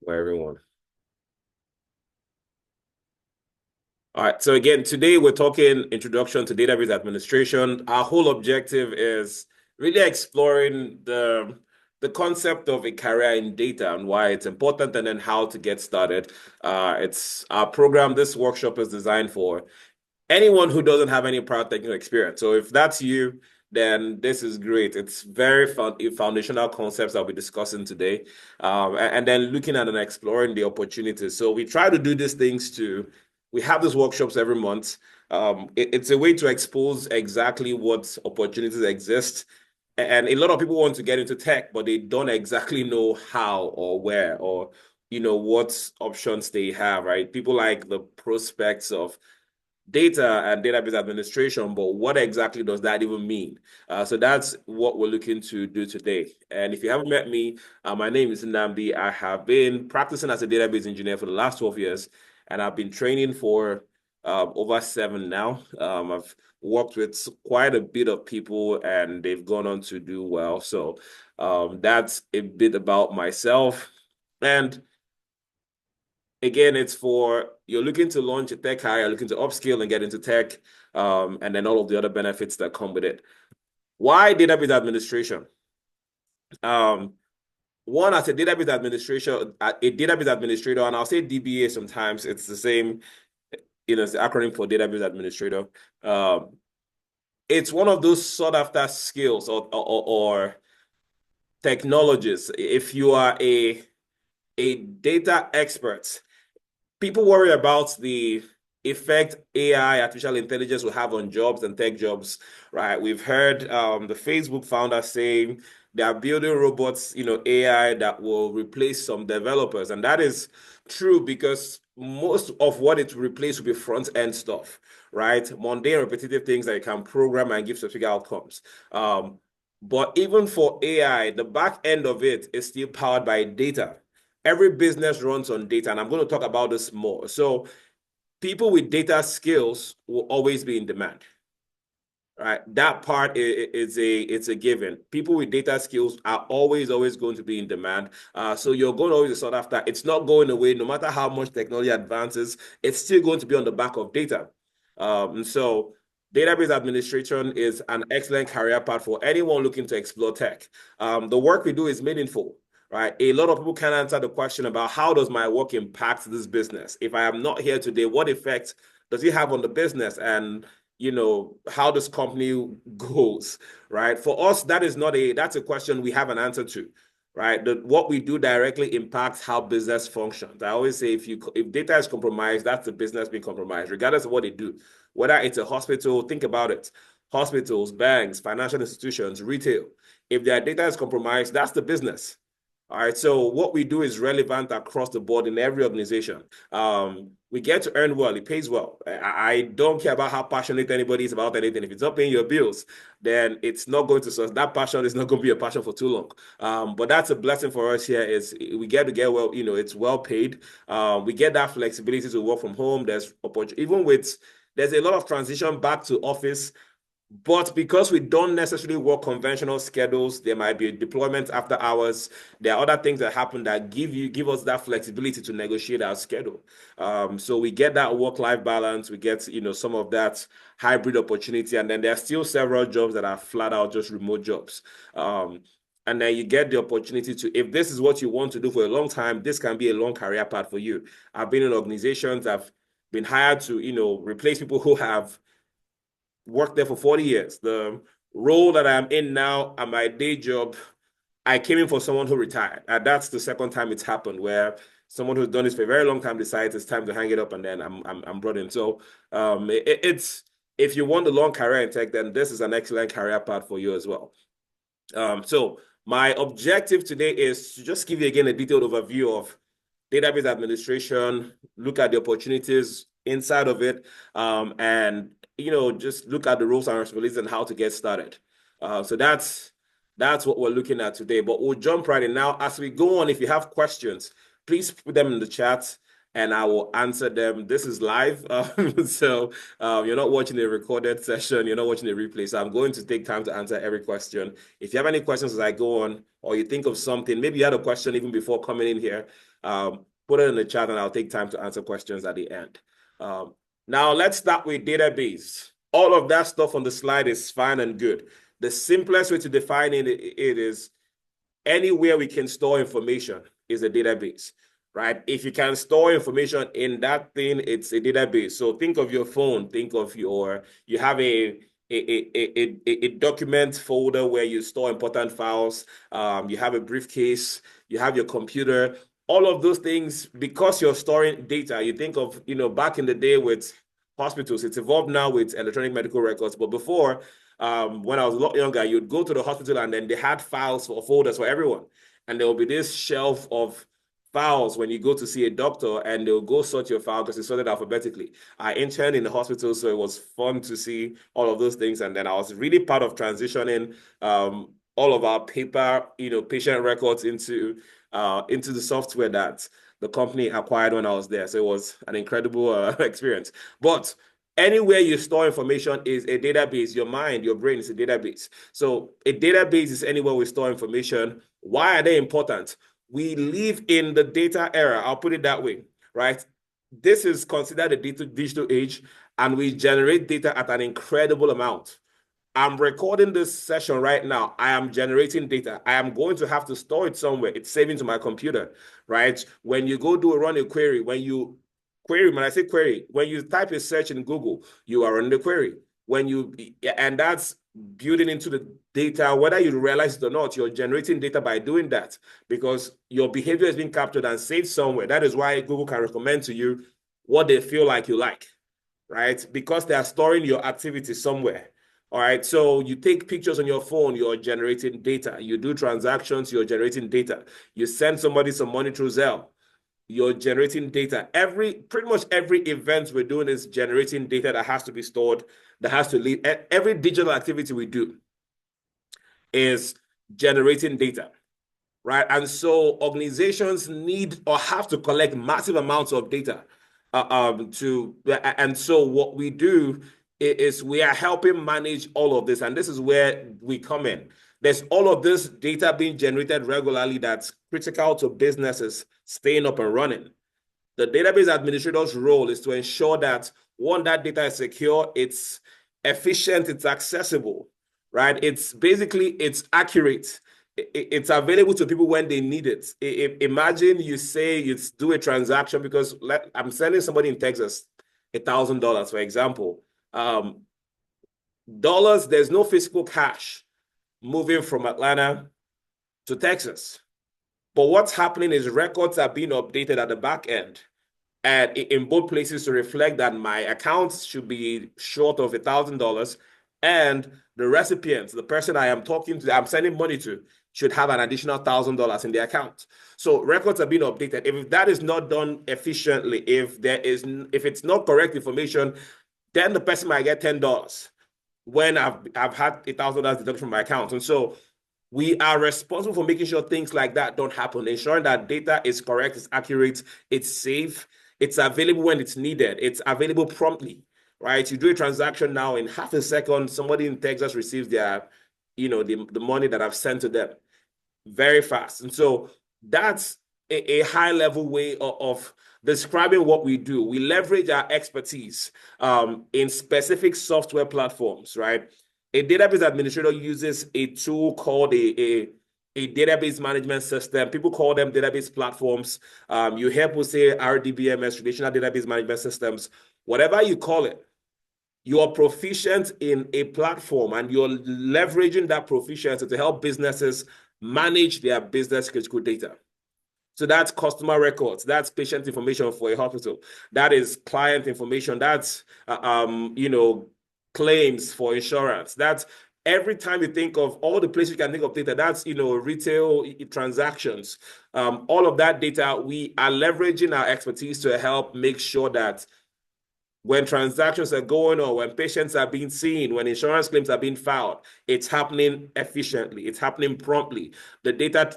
for everyone. All right. So again, today we're talking introduction to database administration. Our whole objective is really exploring the concept of a career in data and why it's important, and then how to get started. It's our program. This workshop is designed for anyone who doesn't have any prior technical experience. So if that's you, then this is great. It's very foundational concepts that we're discussing today, and then looking at and exploring the opportunities. So we try to do these things to. We have these workshops every month. It's a way to expose exactly what opportunities exist. And a lot of people want to get into tech, but they don't exactly know how or where or what options they have, right? People like the prospects of data and database administration, but what exactly does that even mean? So that's what we're looking to do today. And if you haven't met me, my name is Nnamdi. I have been practicing as a database engineer for the last 12 years, and I've been training for over 7 now. I've worked with quite a bit of people, and they've gone on to do well. So that's a bit about myself. And again, it's for you're looking to launch a tech hire, looking to upskill and get into tech, and then all of the other benefits that come with it. Why database administration? Um, One, as a database administrator, and I'll say DBA sometimes, it's the same, it's the acronym for database administrator. Um, it's one of those sought after skills or technologies. If you are a data expert, people worry about the effect AI, artificial intelligence, will have on jobs and tech jobs, right? We've heard the Facebook founder saying they are building robots, AI that will replace some developers. And that is true because most of what it will replace will be front end stuff, right? Mundane, repetitive things that you can program and give specific outcomes. But even for AI, the back end of it is still powered by data. Every business runs on data, and I'm going to talk about this more. So people with data skills will always be in demand, right? That part is it's a given. People with data skills are always going to be in demand. So you're going to always sought after. It's not going away, no matter how much technology advances. It's still going to be on the back of data. So database administration is an excellent career path for anyone looking to explore tech. The work we do is meaningful. Right. A lot of people can answer the question about how does my work impact this business? If I am not here today, what effect does it have on the business? And how this company goes, right? For us, that's a question we have an answer to, right? What we do directly impacts how business functions. I always say if data is compromised, that's the business being compromised, regardless of what they do. Whether it's a hospital, think about it. Hospitals, banks, financial institutions, retail. If their data is compromised, that's the business. All right. So what we do is relevant across the board in every organization. We get to earn well. It pays well. I don't care about how passionate anybody is about anything. If it's not paying your bills, then it's not going to, that passion is not going to be a passion for too long. But that's a blessing for us here is we get to get well, it's well paid. We get that flexibility to work from home. There's a lot of transition back to office. But because we don't necessarily work conventional schedules, there might be a deployment after hours. There are other things that happen that give us that flexibility to negotiate our schedule. So we get that work-life balance. We get some of that hybrid opportunity, and then there are still several jobs that are flat out just remote jobs. And then you get the opportunity to, if this is what you want to do for a long time, this can be a long career path for you. I've been in organizations, I've been hired to replace people who have worked there for 40 years. The role that I'm in now at my day job, I came in for someone who retired. And that's the second time it's happened where someone who's done this for a very long time decides it's time to hang it up, and then I'm brought in. So it's if you want a long career in tech, then this is an excellent career path for you as well. So my objective today is to just give you again a detailed overview of database administration, look at the opportunities inside of it, and just look at the roles and responsibilities and how to get started. So that's what we're looking at today. But we'll jump right in now. As we go on, if you have questions, please put them in the chat, and I will answer them. This is live, so you're not watching a recorded session, you're not watching a replay. So I'm going to take time to answer every question. If you have any questions as I go on, or you think of something, maybe you had a question even before coming in here, put it in the chat and I'll take time to answer questions at the end. Now let's start with database. All of that stuff on the slide is fine and good. The simplest way to define it is anywhere we can store information is a database, right? If you can store information in that thing, it's a database. So think of your phone, think of you have a document folder where you store important files. You have a briefcase, you have your computer, all of those things, because you're storing data. You think of, back in the day with hospitals, it's evolved now with electronic medical records. But before, when I was a lot younger, you'd go to the hospital and then they had files or folders for everyone. And there will be this shelf of files when you go to see a doctor, and they'll go sort your file because it's sorted alphabetically. I interned in the hospital, so it was fun to see all of those things. And then I was really part of transitioning all of our paper, patient records into the software that the company acquired when I was there. So it was an incredible experience. But anywhere you store information is a database. Your mind, your brain is a database. So a database is anywhere we store information. Why are they important? We live in the data era. I'll put it that way, right? This is considered a digital age, and we generate data at an incredible amount. I'm recording this session right now. I am generating data. I am going to have to store it somewhere. It's saving to my computer, right? When you go run a query, when I say query, when you type a search in Google, you are running the query. And that's building into the data, whether you realize it or not, you're generating data by doing that because your behavior is being captured and saved somewhere. That is why Google can recommend to you what they feel like you like, right? Because they are storing your activity somewhere. All right, so you take pictures on your phone, you're generating data. You do transactions, you're generating data. You send somebody some money through Zelle, you're generating data. Pretty much every event we're doing is generating data that has to be stored, that has to leave. Every digital activity we do is generating data, right? And so organizations need or have to collect massive amounts of data. And so what we do is we are helping manage all of this. And this is where we come in. There's all of this data being generated regularly that's critical to businesses staying up and running. The database administrator's role is to ensure that, one, that data is secure, it's efficient, it's accessible, right? It's accurate. It's available to people when they need it. Imagine you say you do a transaction because I'm sending somebody in Texas $1,000, for example. Dollars, there's no physical cash moving from Atlanta to Texas. But what's happening is records are being updated at the back end and in both places to reflect that my account should be short of $1,000 and the recipient, the person I am talking to, I'm sending money to, should have an additional $1,000 in their account. So records are being updated. If that is not done efficiently, if it's not correct information, then the person might get $10 when I've had $1,000 deduction from my account. And so we are responsible for making sure things like that don't happen, ensuring that data is correct, it's accurate, it's safe, it's available when it's needed, it's available promptly, right? You do a transaction now in half a second, somebody in Texas receives their, the money that I've sent to them very fast. And so that's a high level way of describing what we do. We leverage our expertise in specific software platforms, right? A database administrator uses a tool called a database management system. People call them database platforms. You hear people say RDBMS, relational database management systems. Whatever you call it, you are proficient in a platform and you're leveraging that proficiency to help businesses manage their business critical data. So that's customer records, that's patient information for a hospital, that is client information, that's claims for insurance. That's every time you think of all the places you can think of data, that's retail transactions. All of that data, we are leveraging our expertise to help make sure that when transactions are going on, when patients are being seen, when insurance claims are being filed, it's happening efficiently, it's happening promptly. The data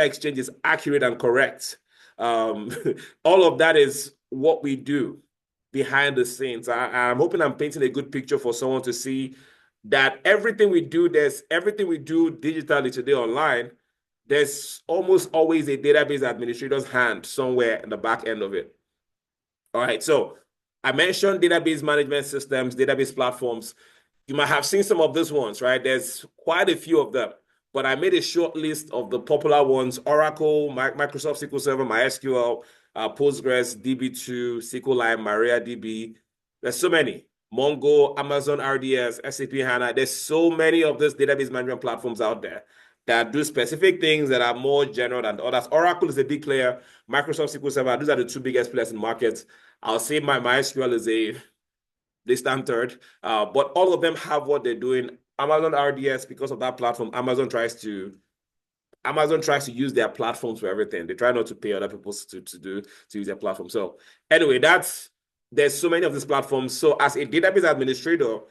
exchange is accurate and correct. All of that is what we do behind the scenes. I'm hoping I'm painting a good picture for someone to see that everything we do digitally today online, there's almost always a database administrator's hand somewhere in the back end of it. All right, so I mentioned database management systems, database platforms. You might have seen some of these ones, right? There's quite a few of them, but I made a short list of the popular ones: Oracle, Microsoft SQL Server, MySQL, Postgres, DB2, SQLite, MariaDB. There's so many. Mongo, Amazon RDS, SAP HANA. There's so many of these database management platforms out there that do specific things that are more general than others. Oracle is a big player. Microsoft SQL Server, these are the two biggest players in the market. I'll say my MySQL is they stand third, but all of them have what they're doing. Amazon RDS, because of that platform, Amazon tries to use their platforms for everything. They try not to pay other people to use their platform. So anyway, there's so many of these platforms. So as a database administrator,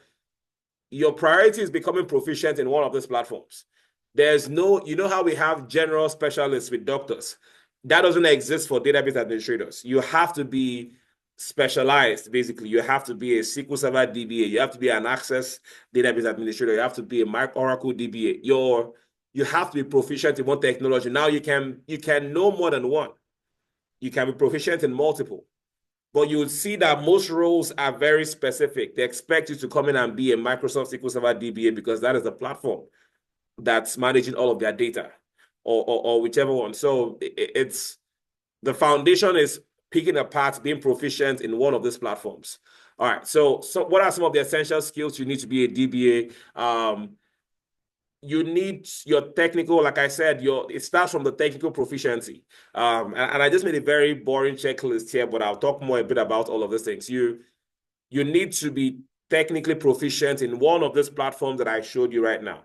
your priority is becoming proficient in one of these platforms. There's no, you know how we have general specialists with doctors. That doesn't exist for database administrators. You have to be specialized, basically. You have to be a SQL Server DBA. You have to be an Access database administrator. You have to be a Oracle DBA. You have to be proficient in one technology. Now you can know more than one. You can be proficient in multiple. But you would see that most roles are very specific. They expect you to come in and be a Microsoft SQL Server DBA because that is the platform that's managing all of their data, or whichever one. So it's the foundation is picking apart, being proficient in one of these platforms. All right. So what are some of the essential skills you need to be a DBA? You need your technical, like I said, it starts from the technical proficiency. And I just made a very boring checklist here, but I'll talk more a bit about all of these things. You need to be technically proficient in one of these platforms that I showed you right now,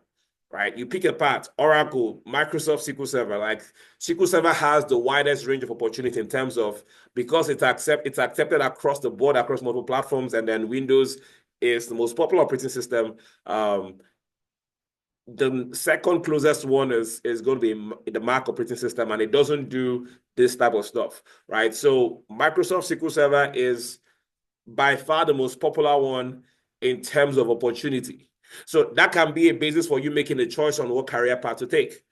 right? You pick apart Oracle, Microsoft SQL Server. Like SQL Server has the widest range of opportunity in terms of, because it's accepted across the board, across multiple platforms, and then Windows is the most popular operating system. The second closest one is going to be the Mac operating system, and it doesn't do this type of stuff, right? So Microsoft SQL Server is by far the most popular one in terms of opportunity. So that can be a basis for you making a choice on what career path to take.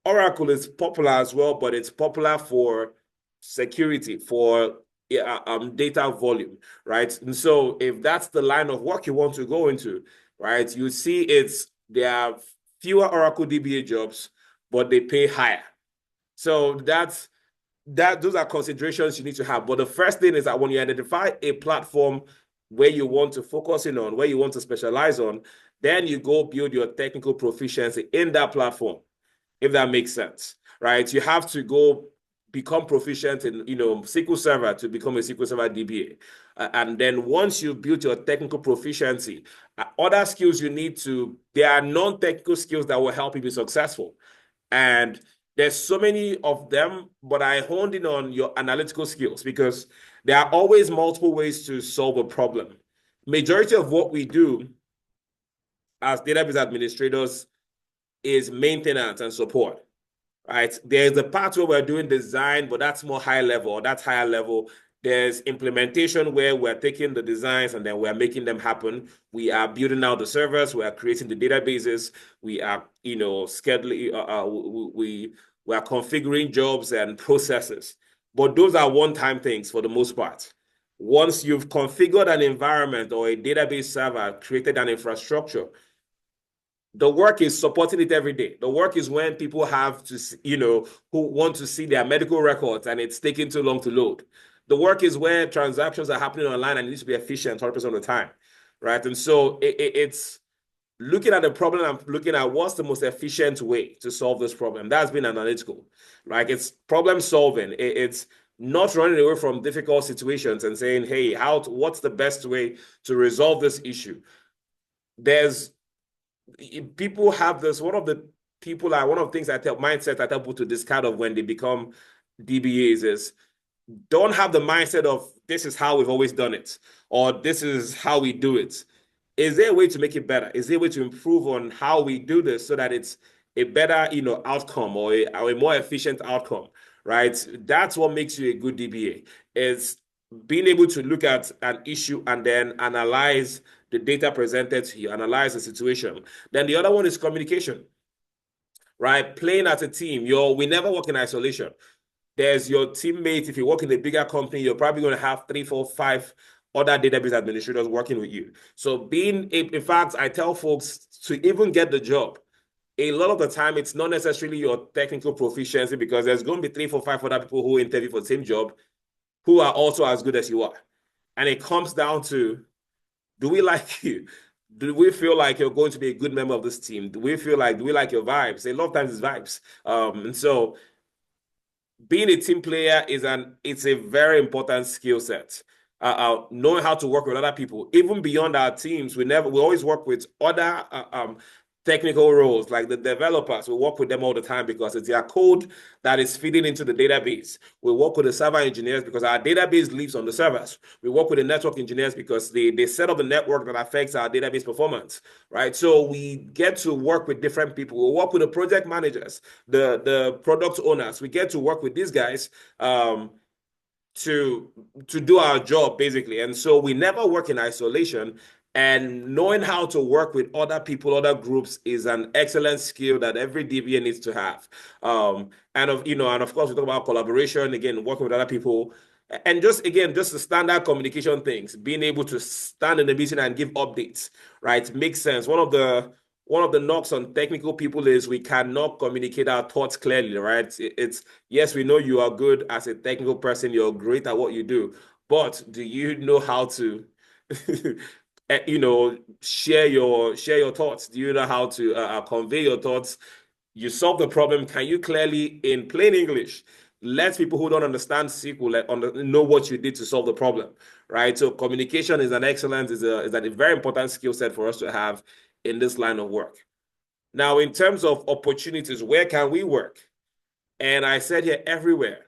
Oracle is popular as well, but it's popular for security, for data volume, right? And so if that's the line of work you want to go into, right, you see there are fewer Oracle DBA jobs, but they pay higher. So those are considerations you need to have. But the first thing is that when you identify a platform where you want to focus in on, where you want to specialize on, then you go build your technical proficiency in that platform, if that makes sense, right? You have to go become proficient in, SQL Server to become a SQL Server DBA. And then once you've built your technical proficiency, other skills there are non-technical skills that will help you be successful. And there's so many of them, but I honed in on your analytical skills because there are always multiple ways to solve a problem. Majority of what we do as database administrators is maintenance and support, right? There's the part where we're doing design, but that's more high level, that's higher level. There's implementation where we're taking the designs and then we're making them happen. We are building out the servers, we are creating the databases, we are, scheduling, we are configuring jobs and processes. But those are one-time things for the most part. Once you've configured an environment or a database server, created an infrastructure, the work is supporting it every day. The work is when people have to, who want to see their medical records and it's taking too long to load. The work is where transactions are happening online and it needs to be efficient 100% of the time, right? And so it's looking at the problem and looking at what's the most efficient way to solve this problem. That's been analytical, right? It's problem solving. It's not running away from difficult situations and saying, hey, what's the best way to resolve this issue? People have this, one of the things I tell mindset I tell people to discard of when they become DBAs is don't have the mindset of this is how we've always done it or this is how we do it. Is there a way to make it better? Is there a way to improve on how we do this so that it's a better outcome or a more efficient outcome, right? That's what makes you a good DBA. Is being able to look at an issue and then analyze the data presented to you, analyze the situation. Then the other one is communication, right? Playing as a team. We never work in isolation. There's your teammate. If you work in a bigger company, you're probably going to have 3, 4, 5 other database administrators working with you. So in fact, I tell folks to even get the job, a lot of the time, it's not necessarily your technical proficiency, because there's going to be 3, 4, 5 other people who interview for the same job who are also as good as you are. And it comes down to, do we like you? Do we feel like you're going to be a good member of this team? Do we like your vibes? A lot of times it's vibes. And so being a team player it's a very important skill set. Knowing how to work with other people, even beyond our teams. We always work with other technical roles, like the developers. We work with them all the time because it's their code that is feeding into the database. We work with the server engineers because our database lives on the servers. We work with the network engineers because they set up the network that affects our database performance, right? So we get to work with different people. We work with the project managers, the product owners. We get to work with these guys to do our job, basically. And so we never work in isolation. And knowing how to work with other people, other groups, is an excellent skill that every DBA needs to have. And of course, we talk about collaboration, again, working with other people, and just the standard communication things, being able to stand in the meeting and give updates, right? Makes sense. One of the knocks on technical people is we cannot communicate our thoughts clearly, right? It's yes, we know you are good as a technical person, you're great at what you do, but do you know how to share your thoughts? Do you know how to convey your thoughts? You solve the problem. Can you clearly, in plain English, let people who don't understand SQL know what you did to solve the problem, right? So communication is a very important skill set for us to have in this line of work. Now, in terms of opportunities, where can we work? And I said here, everywhere,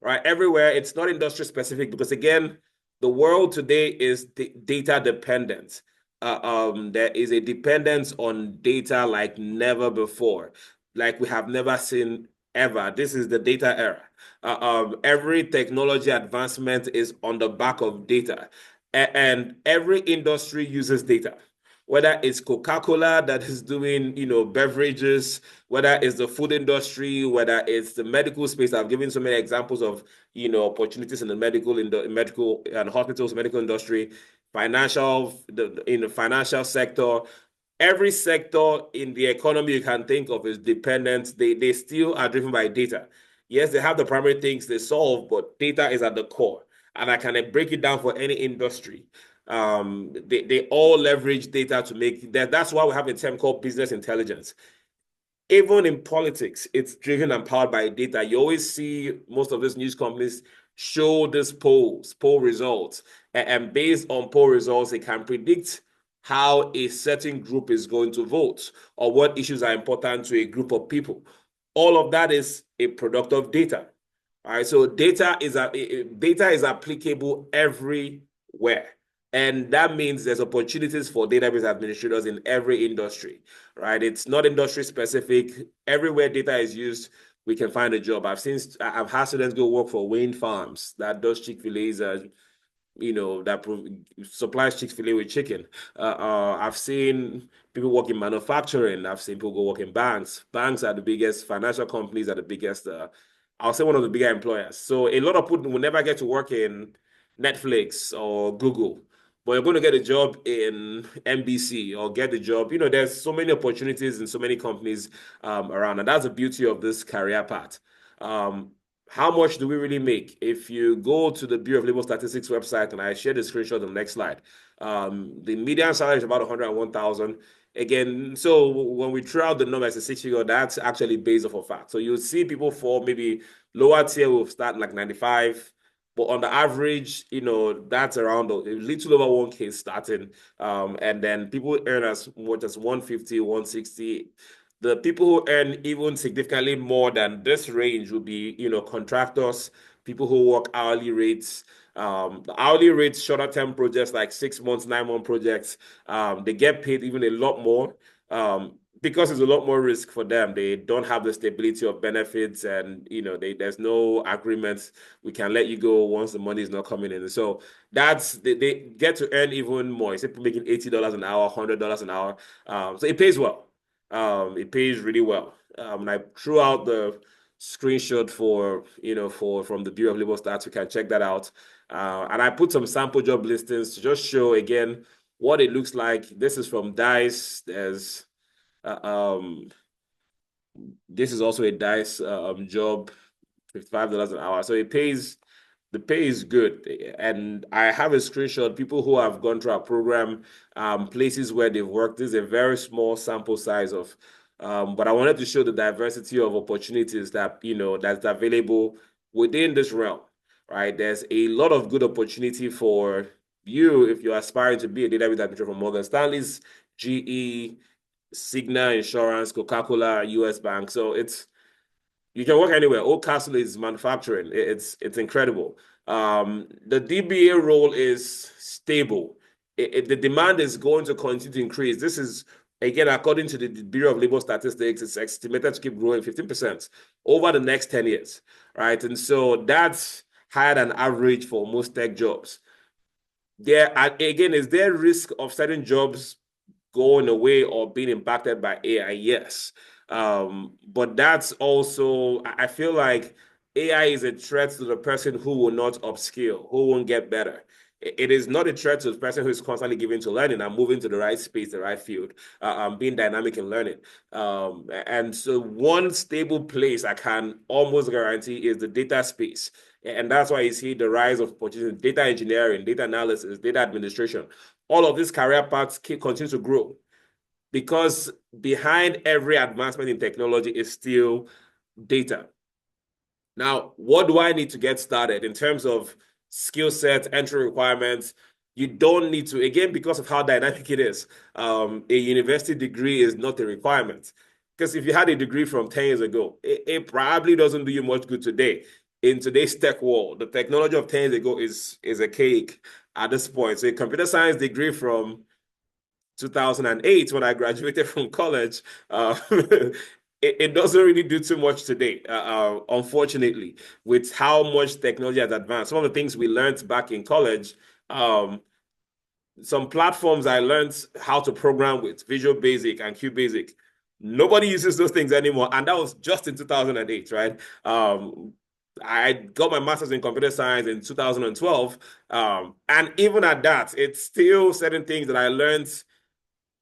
right? Everywhere. It's not industry specific, because again, the world today is data dependent. There is a dependence on data like never before, like we have never seen ever. This is the data era. Every technology advancement is on the back of data, and every industry uses data. Whether it's Coca-Cola that is doing, beverages, whether it's the food industry, whether it's the medical space. I've given so many examples of, opportunities in the medical and hospitals, medical industry, in the financial sector. Every sector in the economy you can think of is dependent. They still are driven by data. Yes, they have the primary things they solve, but data is at the core. And I can break it down for any industry. They all leverage data to make that. That's why we have a term called business intelligence. Even in politics, it's driven and powered by data. You always see most of these news companies show these poll results, and based on poll results, they can predict how a certain group is going to vote or what issues are important to a group of people. All of that is a product of data. All right, so data is applicable everywhere. And that means there's opportunities for database administrators in every industry, right? It's not industry specific. Everywhere data is used, we can find a job. I've had students go work for Wayne Farms that does Chick-fil-A's, that supplies Chick-fil-A with chicken. I've seen people work in manufacturing. I've seen people go work in banks. Banks are the biggest, financial companies are the biggest, I'll say one of the bigger employers. So a lot of people will never get to work in Netflix or Google, but you're going to get a job in NBC or get a job. There's so many opportunities in so many companies around, and that's the beauty of this career path. How much do we really make? If you go to the Bureau of Labor Statistics website, and I share the screenshot on the next slide, the median salary is about 101,000. Again, so when we throw out the number as a six-figure, that's actually based off of fact. So you'll see people for maybe lower tier will start like 95, but on the average, that's around a little over 1K starting. And then people earn as much as 150, 160. The people who earn even significantly more than this range will be, contractors, people who work hourly rates. The hourly rates, shorter term projects like 6 months, 9-month projects, they get paid even a lot more. because it's a lot more risk for them. They don't have the stability of benefits, and there's no agreement. We can let you go once the money is not coming in. So they get to earn even more. Instead of making $80 an hour, $100 an hour. So it pays well. It pays really well. And I threw out the screenshot from the Bureau of Labor Stats. You can check that out. And I put some sample job listings to just show again what it looks like. This is from Dice. This is also a Dice job, $55 an hour. So the pay is good. And I have a screenshot, people who have gone through our program, places where they've worked. This is a very small sample size of, but I wanted to show the diversity of opportunities that's available within this realm, right? There's a lot of good opportunity for you if you're aspiring to be a database administrator from Morgan Stanley's, GE, Cigna Insurance, Coca-Cola, US Bank. So you can work anywhere. Old Castle is manufacturing. It's incredible. The DBA role is stable. The demand is going to continue to increase. This is, again, according to the Bureau of Labor Statistics, it's estimated to keep growing 15% over the next 10 years, right? And so that's higher than average for most tech jobs. Again, is there risk of certain jobs going away or being impacted by AI? Yes. But that's also, I feel like AI is a threat to the person who will not upskill, who won't get better. It is not a threat to the person who is constantly giving to learning and moving to the right space, the right field, being dynamic in learning. And so one stable place I can almost guarantee is the data space. And that's why you see the rise of opportunities, data engineering, data analysis, data administration. All of these career paths continue to grow because behind every advancement in technology is still data. Now, what do I need to get started in terms of skill set, entry requirements? You don't need to, again, because of how dynamic it is, a university degree is not a requirement. Because if you had a degree from 10 years ago, it probably doesn't do you much good today. In today's tech world, the technology of 10 years ago is a cake at this point. So a computer science degree from 2008, when I graduated from college, it doesn't really do too much today, unfortunately, with how much technology has advanced. Some of the things we learned back in college, some platforms I learned how to program with, Visual Basic and QBasic. Nobody uses those things anymore. And that was just in 2008, right? I got my master's in computer science in 2012. And even at that, it's still certain things that I learned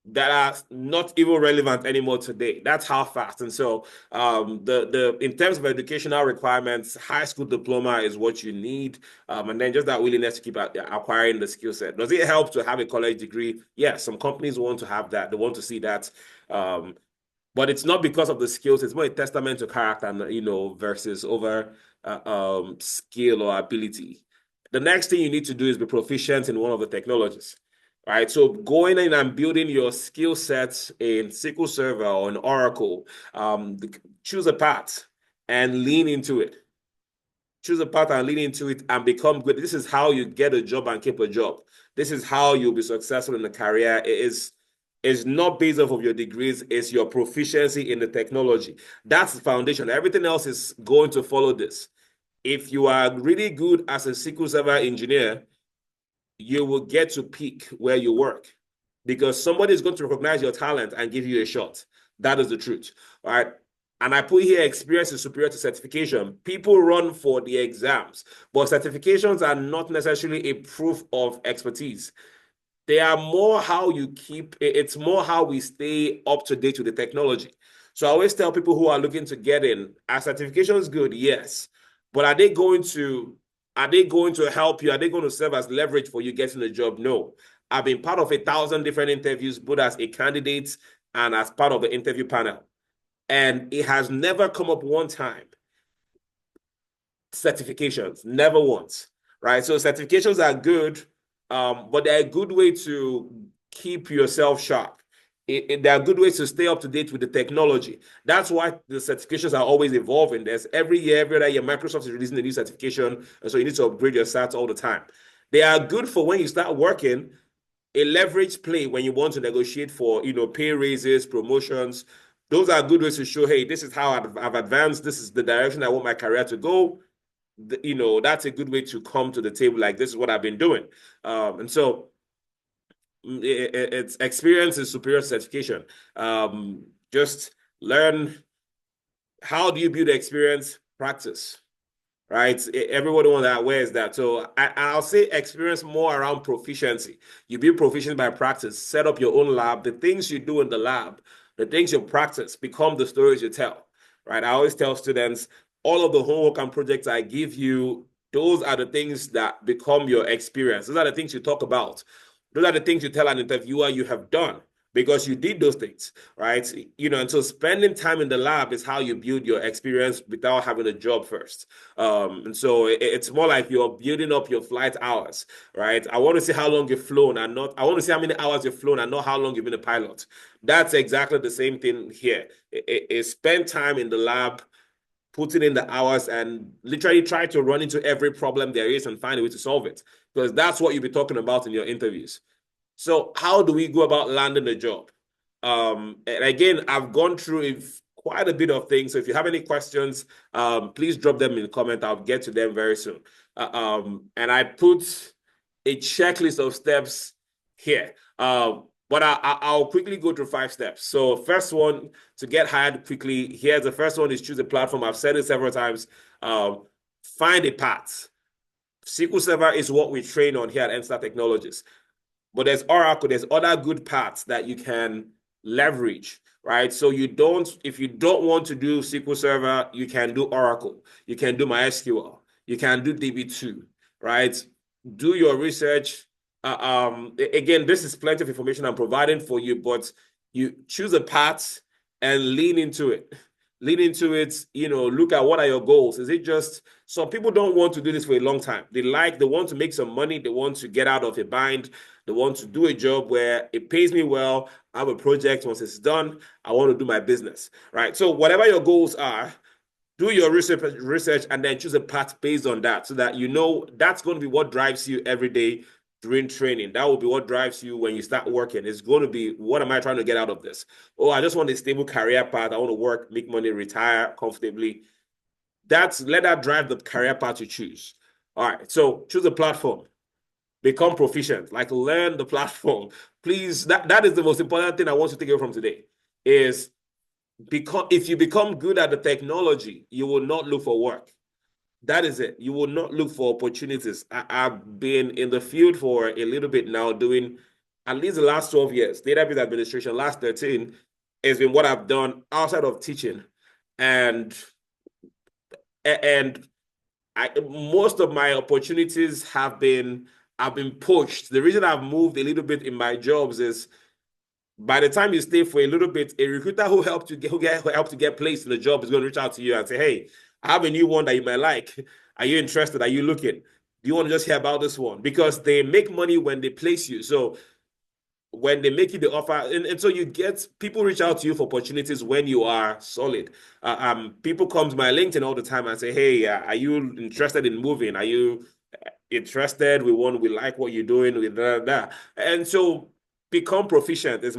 that are not even relevant anymore today. That's how fast. And so in terms of educational requirements, high school diploma is what you need. And then just that willingness to keep acquiring the skill set. Does it help to have a college degree? Yes, some companies want to have that. They want to see that. But it's not because of the skills. It's more a testament to character, versus over skill or ability. The next thing you need to do is be proficient in one of the technologies. Right, so going in and building your skill sets in SQL Server or in Oracle, choose a path and lean into it. Choose a path and lean into it and become good. This is how you get a job and keep a job. This is how you'll be successful in a career. It is not based off of your degrees, it's your proficiency in the technology. That's the foundation. Everything else is going to follow this. If you are really good as a SQL Server engineer, you will get to peak where you work because somebody is going to recognize your talent and give you a shot. That is the truth. All right. And I put here experience is superior to certification. People run for the exams, but certifications are not necessarily a proof of expertise. They are more how you it's more how we stay up to date with the technology. So I always tell people who are looking to get in, are certifications good? Yes. But are they going to help you? Are they going to serve as leverage for you getting a job? No. I've been part of 1,000 different interviews, both as a candidate and as part of the interview panel. And it has never come up one time. Certifications, never once, right? So certifications are good, but they're a good way to keep yourself sharp. There are good ways to stay up to date with the technology. That's why the certifications are always evolving. There's every other year, Microsoft is releasing a new certification, and so you need to upgrade your stats all the time. They are good for when you start working, a leverage play when you want to negotiate for, pay raises, promotions. Those are good ways to show, hey, this is how I've advanced. This is the direction I want my career to go. That's a good way to come to the table. Like, this is what I've been doing. And so it's experience is superior certification. Just learn, how do you build experience? Practice, right? Everybody on that wears that. So I'll say experience more around proficiency. You be proficient by practice. Set up your own lab. The things you do in the lab, the things you practice become the stories you tell, right? I always tell students, all of the homework and projects I give you, those are the things that become your experience. Those are the things you talk about. Those are the things you tell an interviewer you have done because you did those things, right? And so spending time in the lab is how you build your experience without having a job first. And so it's more like you're building up your flight hours, right? I want to see how long you've flown and not, I want to see how many hours you've flown and not how long you've been a pilot. That's exactly the same thing here. Spend time in the lab, putting in the hours, and literally try to run into every problem there is and find a way to solve it. Because that's what you'll be talking about in your interviews. So how do we go about landing a job? And again, I've gone through quite a bit of things. So if you have any questions, please drop them in the comment. I'll get to them very soon. And I put a checklist of steps here. But I'll quickly go through 5 steps. So first one, to get hired quickly, here's the first one, is choose a platform. I've said it several times. Find a path. SQL Server is what we train on here at Enstar Technologies. But there's Oracle, there's other good paths that you can leverage, right? So if you don't want to do SQL Server, you can do Oracle, you can do MySQL, you can do DB2, right? Do your research. Again, this is plenty of information I'm providing for you, but you choose a path and lean into it. Look at what are your goals. Is it just, some people don't want to do this for a long time. They want to make some money. They want to get out of a bind. They want to do a job where it pays me well. I have a project. Once it's done, I want to do my business, right? So whatever your goals are, do your research and then choose a path based on that, so that that's going to be what drives you every day during training. That will be what drives you when you start working. It's going to be, what am I trying to get out of this? Oh, I just want a stable career path. I want to work, make money, retire comfortably. Let that drive the career path you choose. All right, so choose a platform. Become proficient, like learn the platform. Please, that is the most important thing I want to take away from today, is if you become good at the technology, you will not look for work. That is it. You will not look for opportunities. I've been in the field for a little bit now, doing at least the last 12 years. Database administration, last 13, has been what I've done outside of teaching. And most of my opportunities have been poached. The reason I've moved a little bit in my jobs is, by the time you stay for a little bit, a recruiter who helped to get placed in the job is going to reach out to you and say, hey, I have a new one that you might like. Are you interested? Are you looking? Do you want to just hear about this one? Because they make money when they place you. So when they make you the offer, and so you get, people reach out to you for opportunities when you are solid. People come to my LinkedIn all the time and say, hey, are you interested in moving? Are you interested? We like what you're doing with that. And so become proficient is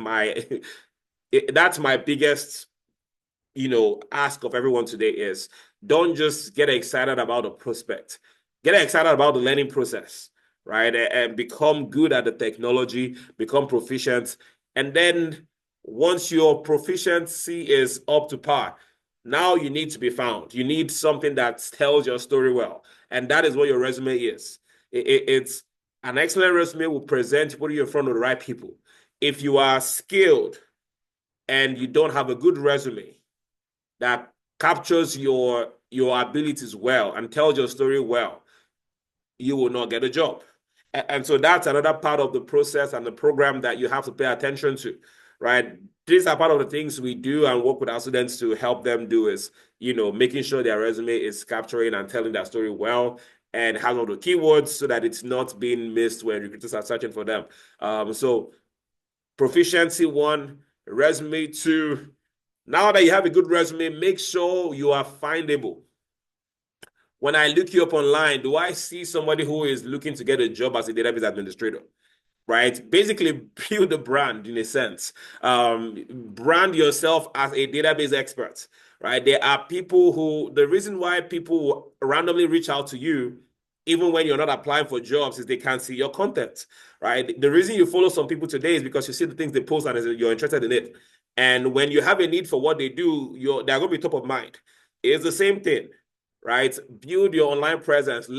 that's my biggest, ask of everyone today, is don't just get excited about the prospect. Get excited about the learning process, right? And become good at the technology, become proficient. And then once your proficiency is up to par, now you need to be found. You need something that tells your story well. And that is what your resume is. It's an excellent resume will present, put you in front of the right people. If you are skilled and you don't have a good resume that captures your abilities well and tells your story well, you will not get a job. And so that's another part of the process and the program that you have to pay attention to, right? These are part of the things we do and work with our students to help them do, is, making sure their resume is capturing and telling their story well, and has all the keywords so that it's not being missed when recruiters are searching for them. So proficiency 1, resume 2. Now that you have a good resume, make sure you are findable. When I look you up online, do I see somebody who is looking to get a job as a database administrator? right? Basically, build a brand in a sense. Brand yourself as a database expert, right? There are people who, the reason why people randomly reach out to you, even when you're not applying for jobs, is they can't see your content, right? The reason you follow some people today is because you see the things they post and you're interested in it. And when you have a need for what they do, they're going to be top of mind. It's the same thing, right? Build your online presence.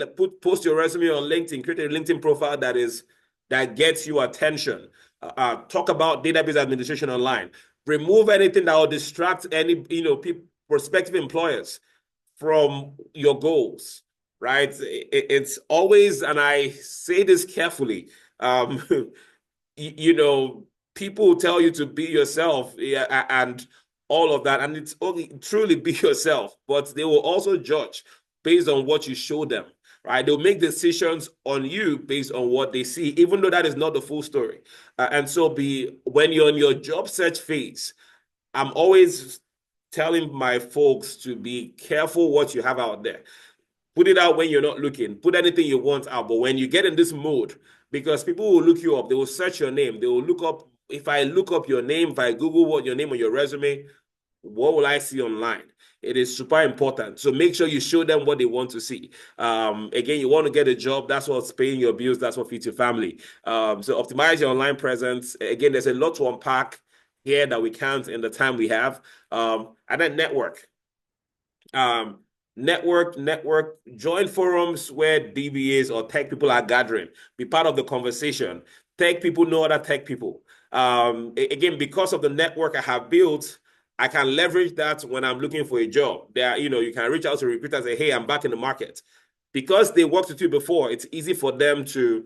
Post your resume on LinkedIn. Create a LinkedIn profile that gets you attention. Talk about database administration online. Remove anything that will distract any prospective employers from your goals. Right? It's always, and I say this carefully. Um, you know, people tell you to be yourself, yeah, and all of that, and it's only truly be yourself, but they will also judge based on what you show them, right? They'll make decisions on you based on what they see, even though that is not the full story. And so when you're in your job search phase, I'm always telling my folks to be careful what you have out there. Put it out when you're not looking. Put anything you want out. But when you get in this mode, because people will look you up, they will search your name. They will look up, if I look up your name, if I Google what your name on your resume, what will I see online? It is super important. So make sure you show them what they want to see. Again, you want to get a job. That's what's paying your bills. That's what feeds your family. So optimize your online presence. Again, there's a lot to unpack here that we can't in the time we have. And then network. Um, network, join forums where DBAs or tech people are gathering. Be part of the conversation. Tech people know other tech people. Again, because of the network I have built, I can leverage that when I'm looking for a job. You can reach out to recruiters and say, hey, I'm back in the market. Because they worked with you before, it's easy for them to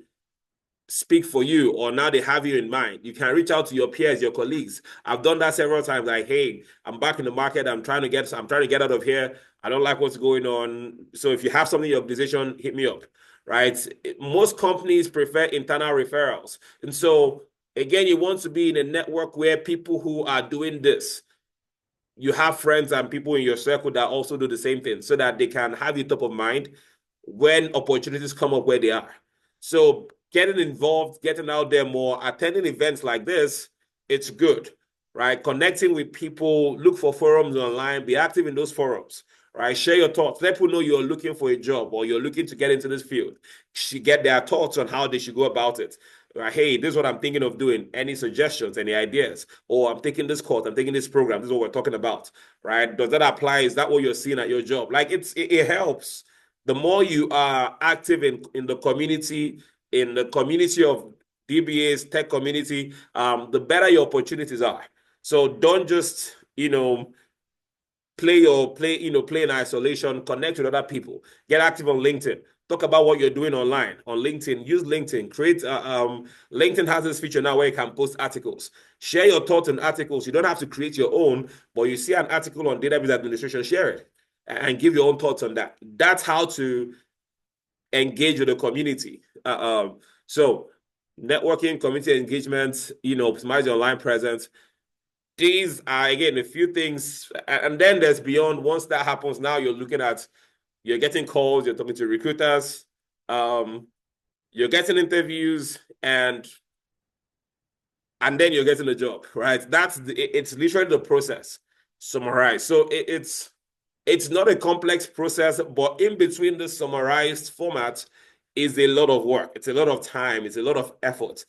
speak for you, or now they have you in mind. You can reach out to your peers, your colleagues. I've done that several times. Like, hey, I'm back in the market. I'm trying to get out of here. I don't like what's going on. So if you have something in your organization, hit me up. Right? Most companies prefer internal referrals. And so again, you want to be in a network where people who are doing this, you have friends and people in your circle that also do the same thing, so that they can have you top of mind when opportunities come up where they are. So getting involved, getting out there more, attending events like this, it's good, right? Connecting with people, look for forums online, be active in those forums, right? Share your thoughts. Let people know you're looking for a job or you're looking to get into this field. Get their thoughts on how they should go about it. Right? Hey, this is what I'm thinking of doing. Any suggestions, any ideas? Or I'm taking this course, I'm taking this program. This is what we're talking about, right? Does that apply? Is that what you're seeing at your job? Like it helps. The more you are active in the community, of DBAs, tech community, the better your opportunities are. So don't just, play in isolation. Connect with other people. Get active on LinkedIn. Talk about what you're doing online on LinkedIn. Use LinkedIn. LinkedIn has this feature now where you can post articles. Share your thoughts on articles. You don't have to create your own, but you see an article on database administration, share it and give your own thoughts on that. That's how to engage with the community. So networking, community engagement, optimize your online presence. These are, again, a few things. And then there's beyond. Once that happens, now you're getting calls, you're talking to recruiters, you're getting interviews, and then you're getting a job, right? It's literally the process. Summarize. So it's not a complex process, but in between the summarized format is a lot of work. It's a lot of time. It's a lot of effort.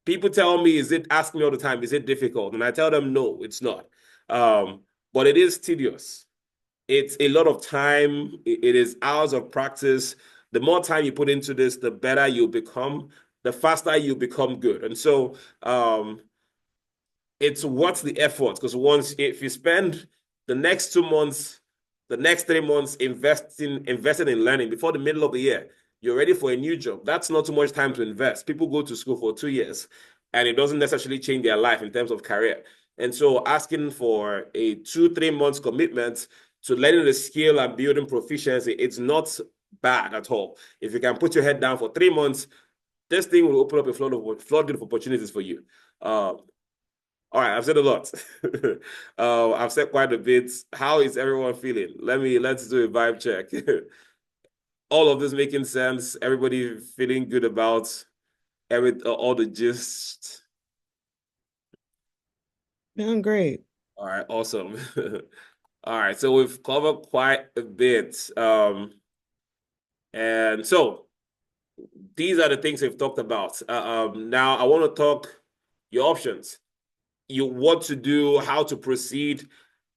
People tell me, ask me all the time, is it difficult? And I tell them, no, it's not. But it is tedious. It's a lot of time. It is hours of practice. The more time you put into this, the better you become, the faster you become good. And so it's worth the effort, because if you spend the next 2 months, the next 3 months investing in learning before the middle of the year, you're ready for a new job. That's not too much time to invest. People go to school for 2 years and it doesn't necessarily change their life in terms of career. And so asking for a 2-3 months commitment to learning the skill and building proficiency, it's not bad at all. If you can put your head down for 3 months, this thing will open up a floodgate of opportunities for you. All right, I've said a lot. I've said quite a bit. How is everyone feeling? Let's do a vibe check. All of this making sense? Everybody feeling good about all the gist? Doing great. All right, awesome. All right, so we've covered quite a bit. And so these are the things we've talked about. Now I want to talk your options. You what to do, how to proceed.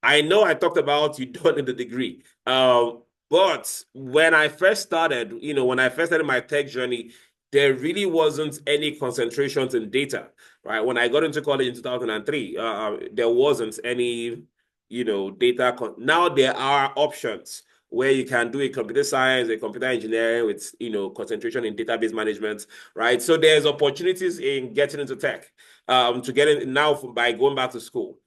I know I talked about you don't need a degree. But when I first started, when I first started my tech journey, there really wasn't any concentrations in data, right? When I got into college in 2003, there wasn't any, data. Now there are options where you can do a computer science, a computer engineering with, concentration in database management, right? So there's opportunities in getting into tech, to get in now by going back to school.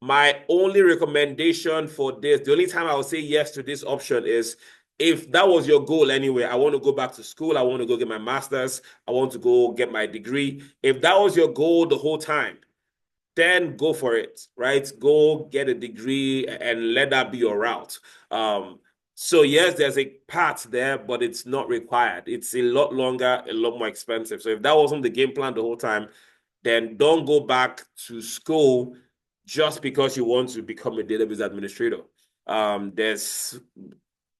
My only recommendation for this, the only time I would say yes to this option is if that was your goal anyway, I want to go back to school, I want to go get my master's, I want to go get my degree. If that was your goal the whole time, then go for it, right? Go get a degree and let that be your route. So yes, there's a path there, but it's not required. It's a lot longer, a lot more expensive. So if that wasn't the game plan the whole time, then don't go back to school just because you want to become a database administrator. There's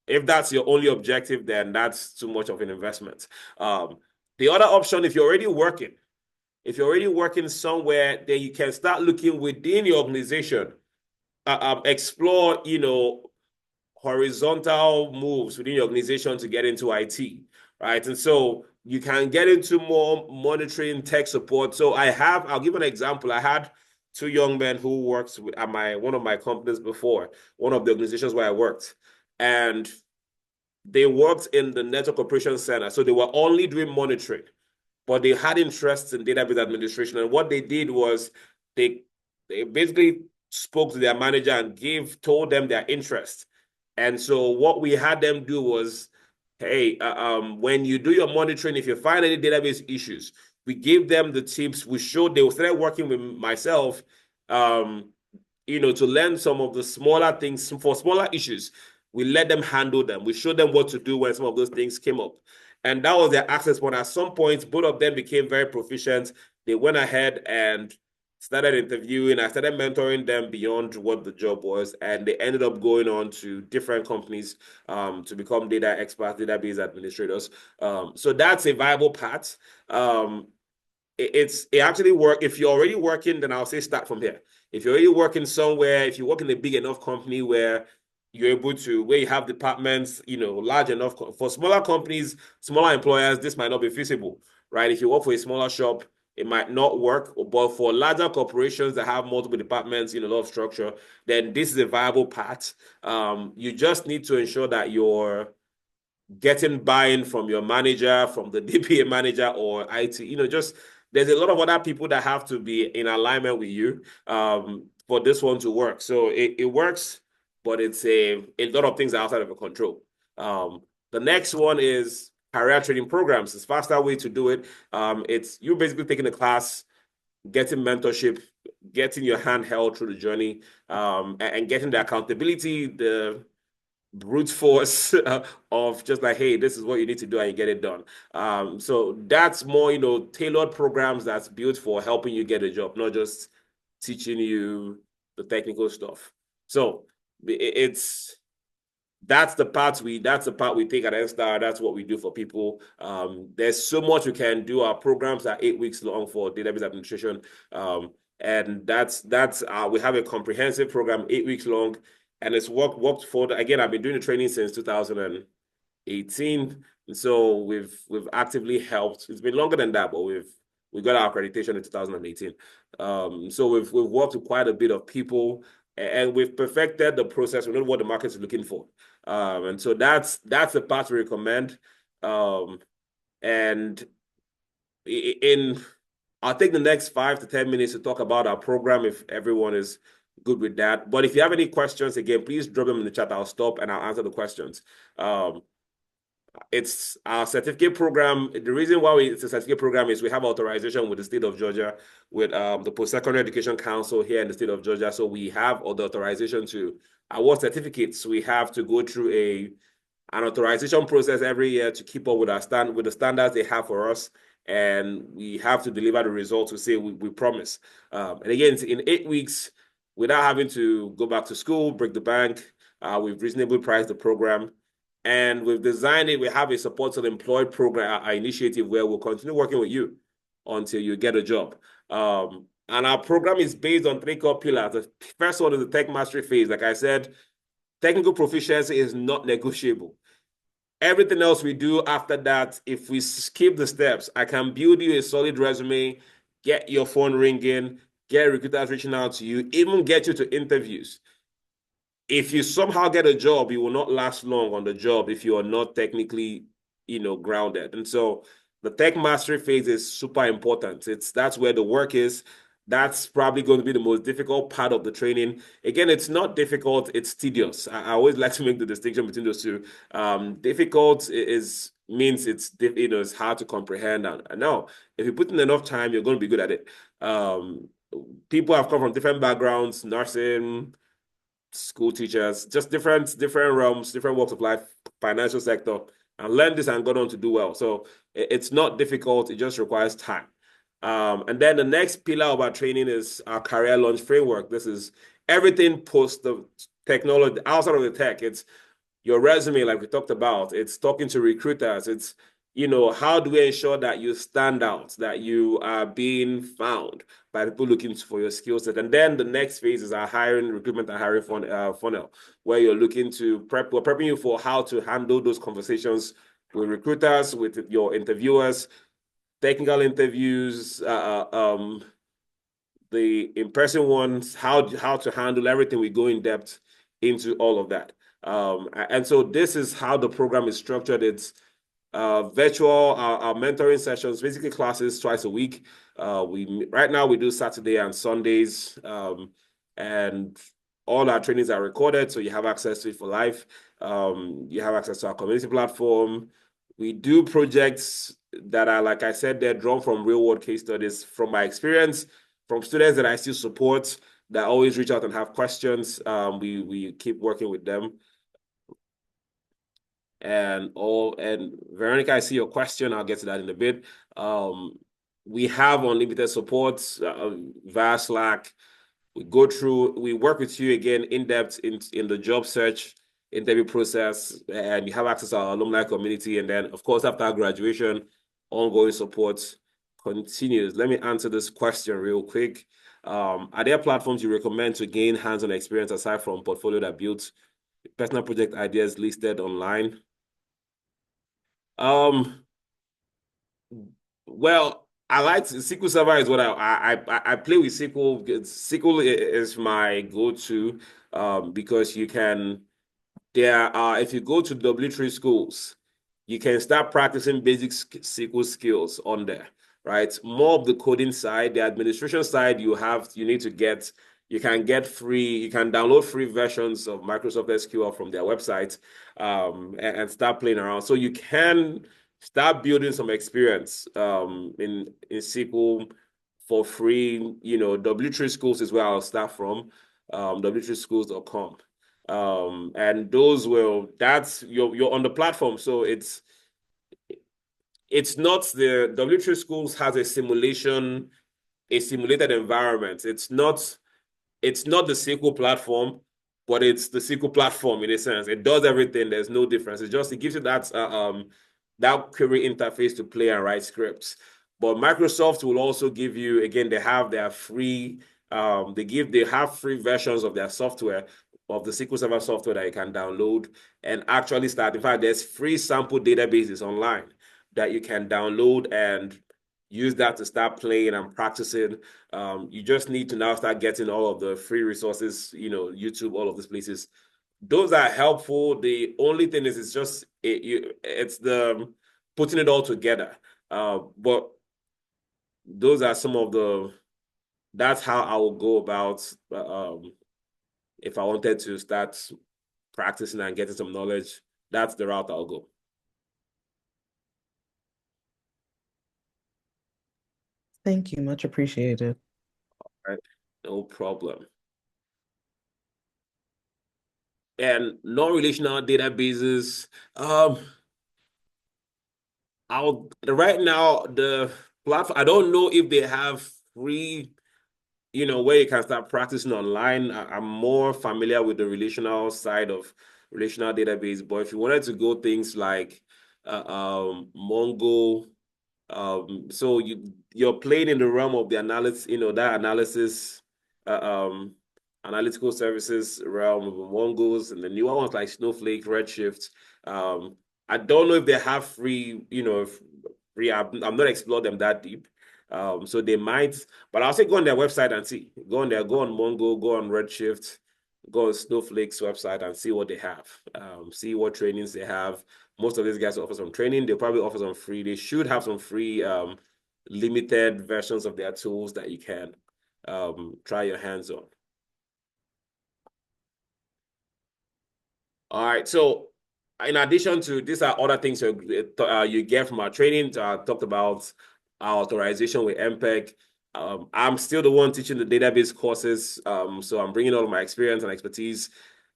If that's your only objective, then that's too much of an investment. The other option, if you're already working somewhere, then you can start looking within your organization, explore, horizontal moves within your organization to get into IT, right? And so you can get into more monitoring tech support. So I'll give an example. I had two young men who worked at one of my companies before, one of the organizations where I worked, and they worked in the network operations center. So they were only doing monitoring, but they had interests in database administration. And what they did was they they basically spoke to their manager and told them their interest. And so what we had them do was, hey, when you do your monitoring, if you find any database issues, we gave them the tips. They started working with myself, um, to learn some of the smaller things for smaller issues. We let them handle them. We showed them what to do when some of those things came up. And that was their access point. At some point, both of them became very proficient. They went ahead and started interviewing. I started mentoring them beyond what the job was, and they ended up going on to different companies, to become data experts, database administrators. So that's a viable path. It actually work. If you're already working, then I'll say start from here. If you're already working somewhere, if you work in a big enough company where where you have departments, large enough for smaller companies, smaller employers, this might not be feasible, right? If you work for a smaller shop, it might not work. But for larger corporations that have multiple departments, a lot of structure, then this is a viable path. You just need to ensure that you're getting buy-in from your manager, from the DPA manager or IT, just there's a lot of other people that have to be in alignment with you, for this one to work. So it works, but it's a lot of things are outside of your control. The next one is career training programs. It's a faster way to do it. It's you basically taking a class, getting mentorship, getting your hand held through the journey, and getting the accountability, the brute force of just like, hey, this is what you need to do and you get it done. So that's more, tailored programs that's built for helping you get a job, not just teaching you the technical stuff. So it's that's the part we take at N-Star. That's what we do for people. There's so much we can do. Our programs are 8 weeks long for database administration. And that's we have a comprehensive program, 8 weeks long, and it's worked for again. I've been doing the training since 2018, and so we've actively helped. It's been longer than that, but we got our accreditation in 2018. So we've worked with quite a bit of people, and we've perfected the process. We know what the market is looking for, and so that's the part we recommend. And in I'll take the next 5 to 10 minutes to talk about our program if everyone is good with that. But if you have any questions, again, please drop them in the chat. I'll stop and I'll answer the questions. It's our certificate program. The reason why it's a certificate program is we have authorization with the state of Georgia, with the Post-Secondary Education Council here in the state of Georgia. So we have all the authorization to award certificates. We have to go through an authorization process every year to keep up with the standards they have for us. and we have to deliver the results we say we promise. And again, in 8 weeks, without having to go back to school, break the bank, we've reasonably priced the program. And we've designed it. We have a support to the employed program, our initiative, where we'll continue working with you until you get a job. And our program is based on 3 core pillars. The first one is the tech mastery phase. Like I said, technical proficiency is not negotiable. Everything else we do after that, if we skip the steps, I can build you a solid resume, get your phone ringing, get recruiters reaching out to you, even get you to interviews. If you somehow get a job, you will not last long on the job if you are not technically, grounded. And so the tech mastery phase is super important. That's where the work is. That's probably going to be the most difficult part of the training. Again, it's not difficult, it's tedious. I always like to make the distinction between those two. Difficult means it's hard to comprehend. And now, if you put in enough time, you're going to be good at it. People have come from different backgrounds, nursing, school teachers, just different realms, different walks of life, financial sector, and learn this and go on to do well. So it's not difficult. It just requires time. And then the next pillar of our training is our career launch framework. This is everything post the technology, outside of the tech. It's your resume, like we talked about. It's talking to recruiters. It's, how do we ensure that you stand out, that you are being found by people looking for your skill set? And then the next phase is our recruitment and hiring funnel, where you're looking to we're prepping you for how to handle those conversations with recruiters, with your interviewers, technical interviews, the in-person ones, how to handle everything. We go in depth into all of that. And so this is how the program is structured. It's virtual, our mentoring sessions, basically classes twice a week. Right now we do Saturday and Sundays, and all our trainings are recorded, so you have access to it for life. You have access to our community platform. We do projects that are, like I said, they're drawn from real world case studies from my experience, from students that I still support that always reach out and have questions. We keep working with them. And Veronica, I see your question. I'll get to that in a bit. We have unlimited support via Slack. We work with you again in depth in the job search interview process, and you have access to our alumni community. And then, of course, after graduation, ongoing support continues. Let me answer this question real quick. Are there platforms you recommend to gain hands-on experience aside from Portfolio that builds personal project ideas listed online? Well, I like SQL Server is what I play with SQL. SQL is my go-to because you can if you go to W3 schools, you can start practicing basic SQL skills on there, right? More of the coding side, the administration side, you can download free versions of Microsoft SQL from their website and start playing around. So you can start building some experience in SQL for free. W3 schools is where I'll start from, w3schools.com. And you're on the platform. So it's not the W3 schools has a simulated environment. It's not the SQL platform, but it's the SQL platform in a sense. It does everything. There's no difference. It gives you that query interface to play and write scripts. But Microsoft will also give you, again, they have free versions of their software, of the SQL Server software that you can download and actually start. In fact, there's free sample databases online that you can download and use that to start playing and practicing. You just need to now start getting all of the free resources, YouTube, all of these places. Those are helpful. The only thing is, it's the putting it all together. But those are that's how I will go about if I wanted to start practicing and getting some knowledge. That's the route I'll go. Thank you. Much appreciated. All right. No problem. And non-relational databases, right now the platform, I don't know if they have free, where you can start practicing online. I'm more familiar with the relational side of relational database, but if you wanted to go things like Mongo, so you're playing in the realm of the analysis, that analysis, uh, um, analytical services realm of Mongo's, and the newer ones like Snowflake, Redshift. I don't know if they have free, free. I'm not explored them that deep. So they might, but I'll say go on their website and see. Go on there, go on Mongo, go on Redshift, go on Snowflake's website and see what they have. See what trainings they have. Most of these guys offer some training. They probably offer some free. They should have some free limited versions of their tools that you can try your hands on. All right. So in addition to these are other things you get from our training. Talked about our authorization with MPEG. I'm still the one teaching the database courses. So I'm bringing all of my experience and expertise.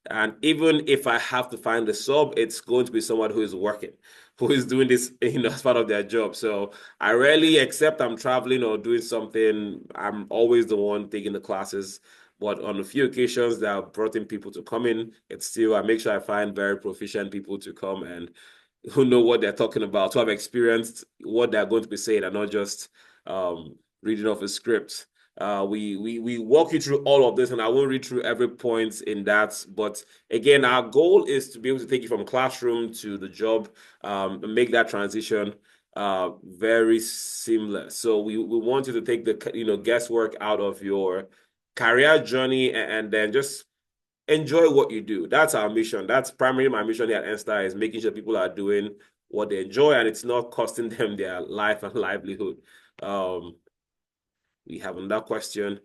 And even if I have to find the sub, it's going to be someone who is working, who is doing this, as part of their job. So I rarely, except I'm traveling or doing something, I'm always the one taking the classes. But on a few occasions that I've brought in people to come in, it's still, I make sure I find very proficient people to come and who know what they're talking about, who have experienced what they're going to be saying and not just reading off a script. We walk you through all of this, and I won't read through every point in that. But again, our goal is to be able to take you from classroom to the job, and make that transition very seamless. So we want you to take the guesswork out of your career journey and then just enjoy what you do. That's our mission. That's primarily my mission here at Enstar, is making sure people are doing what they enjoy and it's not costing them their life and livelihood. We have another question.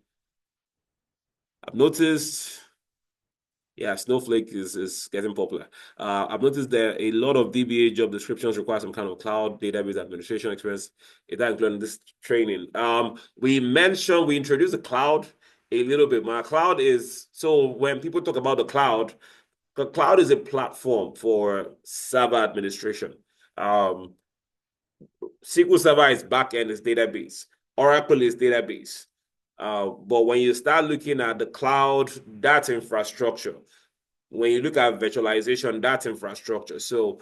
I've noticed, yeah, Snowflake is getting popular. I've noticed that a lot of DBA job descriptions require some kind of cloud database administration experience. Is that including this training? We introduced the cloud a little bit. My cloud is, so when people talk about the cloud is a platform for server administration. SQL Server is backend, is database. Oracle is database. But when you start looking at the cloud, that's infrastructure. When you look at virtualization, that's infrastructure. So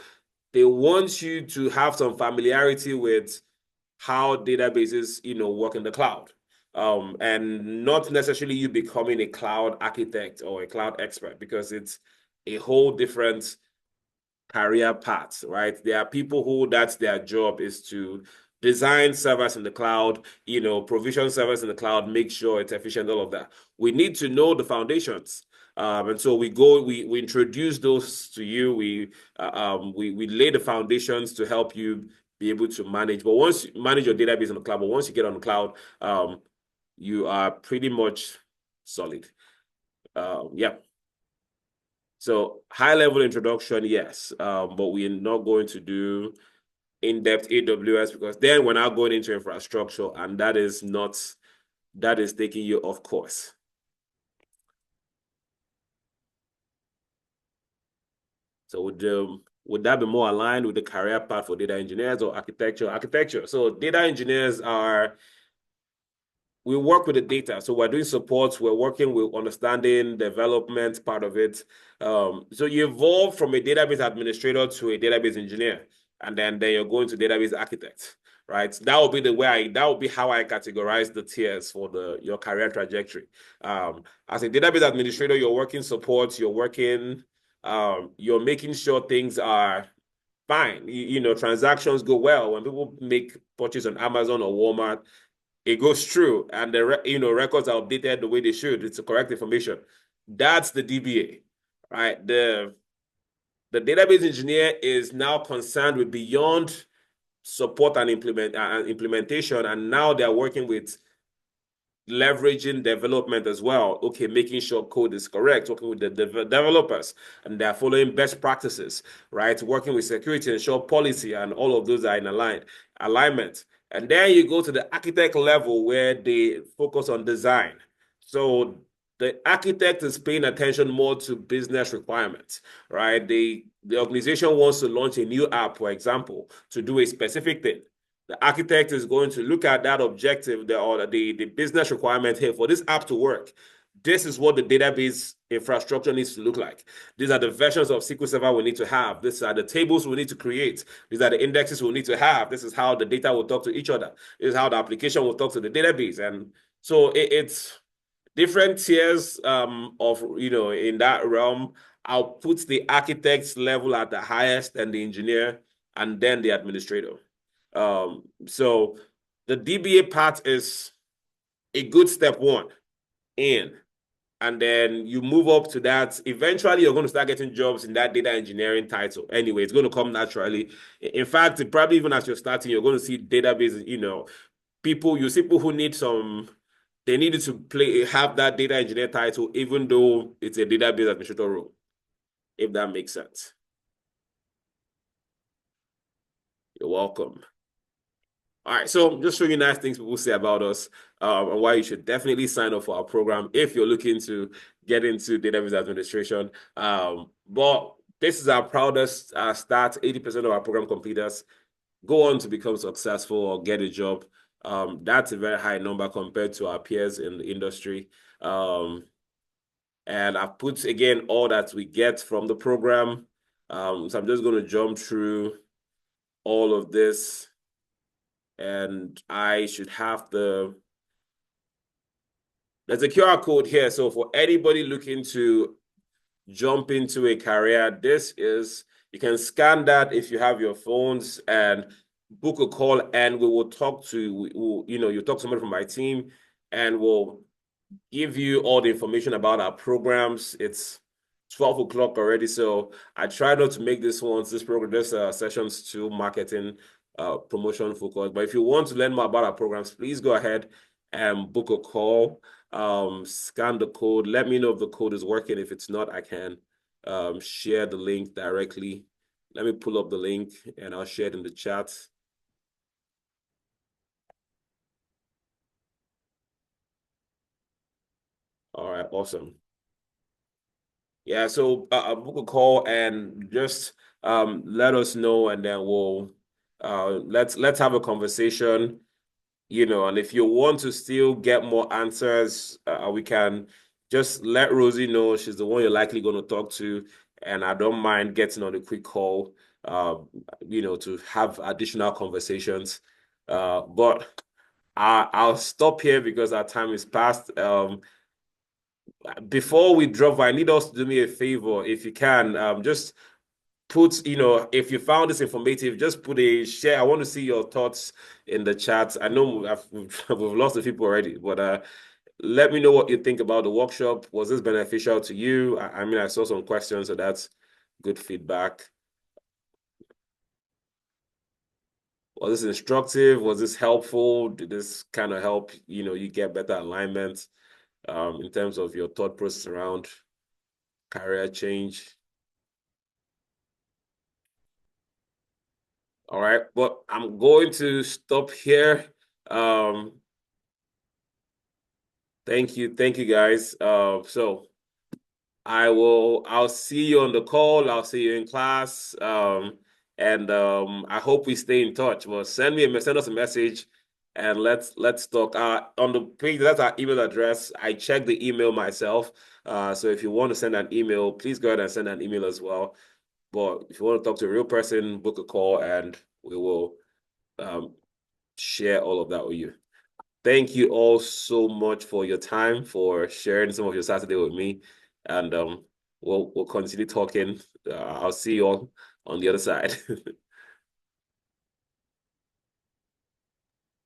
they want you to have some familiarity with how databases, work in the cloud. And not necessarily you becoming a cloud architect or a cloud expert, because it's a whole different career paths, right? There are people who that's their job is to design servers in the cloud, provision servers in the cloud, make sure it's efficient, all of that. We need to know the foundations. And so we introduce those to you. We lay the foundations to help you be able to manage. But once you manage your database in the cloud, but once you get on the cloud, you are pretty much solid. Yeah. So high level introduction, yes, but we're not going to do in-depth AWS because then we're now going into infrastructure, and that is taking you off course. So would that be more aligned with the career path for data engineers or architecture? Architecture. So data engineers we work with the data. So we're doing support. We're working with understanding development part of it. So you evolve from a database administrator to a database engineer, and then you're going to database architect, right? That will be how I categorize the tiers for your career trajectory. As a database administrator, you're working support. You're making sure things are fine. Transactions go well. When people make purchase on Amazon or Walmart, it goes through and the records are updated the way they should. It's the correct information. That's the DBA, right? The database engineer is now concerned with beyond support and implementation, and now they're working with leveraging development as well. Okay, making sure code is correct, working with the developers, and they're following best practices, right? Working with security, ensure policy, and all of those are in alignment. And then you go to the architect level where they focus on design. So the architect is paying attention more to business requirements, right? The organization wants to launch a new app, for example, to do a specific thing. The architect is going to look at that objective, the business requirement here for this app to work. This is what the database infrastructure needs to look like. These are the versions of SQL Server we need to have. These are the tables we need to create. These are the indexes we need to have. This is how the data will talk to each other. This is how the application will talk to the database. And so it's different tiers of, in that realm. I'll put the architect's level at the highest, and the engineer, and then the administrator. So the DBA part is a good step one in. And then you move up to that. Eventually, you're going to start getting jobs in that data engineering title. Anyway, it's going to come naturally. In fact, probably even as you're starting, you're going to see databases, you see people who they needed to have that data engineer title, even though it's a database administrator role, if that makes sense. You're welcome. All right, so just showing you nice things people say about us, and why you should definitely sign up for our program if you're looking to get into database administration. But this is our proudest start. 80% of our program completers go on to become successful or get a job. That's a very high number compared to our peers in the industry. And I've put, again, all that we get from the program. So I'm just going to jump through all of this. And I should have there's a QR code here. So for anybody looking to jump into a career, you can scan that if you have your phones, and book a call, and we will talk to, you talk to somebody from my team, and we'll give you all the information about our programs. It's 12 o'clock already, so I try not to make this sessions too marketing promotion focused. But if you want to learn more about our programs, please go ahead and book a call. Scan the code. Let me know if the code is working. If it's not, I can share the link directly. Let me pull up the link and I'll share it in the chat. All right, awesome. Yeah, so book a call and just let us know, and then we'll let's have a conversation, and if you want to still get more answers, we can just let Rosie know. She's the one you're likely going to talk to, and I don't mind getting on a quick call, to have additional conversations. But I'll stop here because our time is past. Before we drop, I need us to do me a favor, if you can, just put, if you found this informative, just put a share. I want to see your thoughts in the chat. I know we've lost a few people already, but let me know what you think about the workshop. Was this beneficial to you? I mean, I saw some questions, so that's good feedback. Was this instructive? Was this helpful? Did this kind of help, you get better alignment in terms of your thought process around career change? All right, but I'm going to stop here. Thank you guys. So I'll see you on the call. I'll see you in class. And I hope we stay in touch. Well, send us a message, and let's talk. On the page, that's our email address. I check the email myself. So if you want to send an email, please go ahead and send an email as well. But if you want to talk to a real person, book a call, and we will share all of that with you. Thank you all so much for your time, for sharing some of your Saturday with me, and we'll continue talking. I'll see you all on the other side.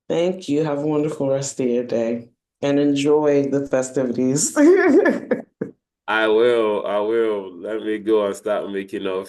Thank you. Have a wonderful rest of your day and enjoy the festivities. I will. Let me go and start making up.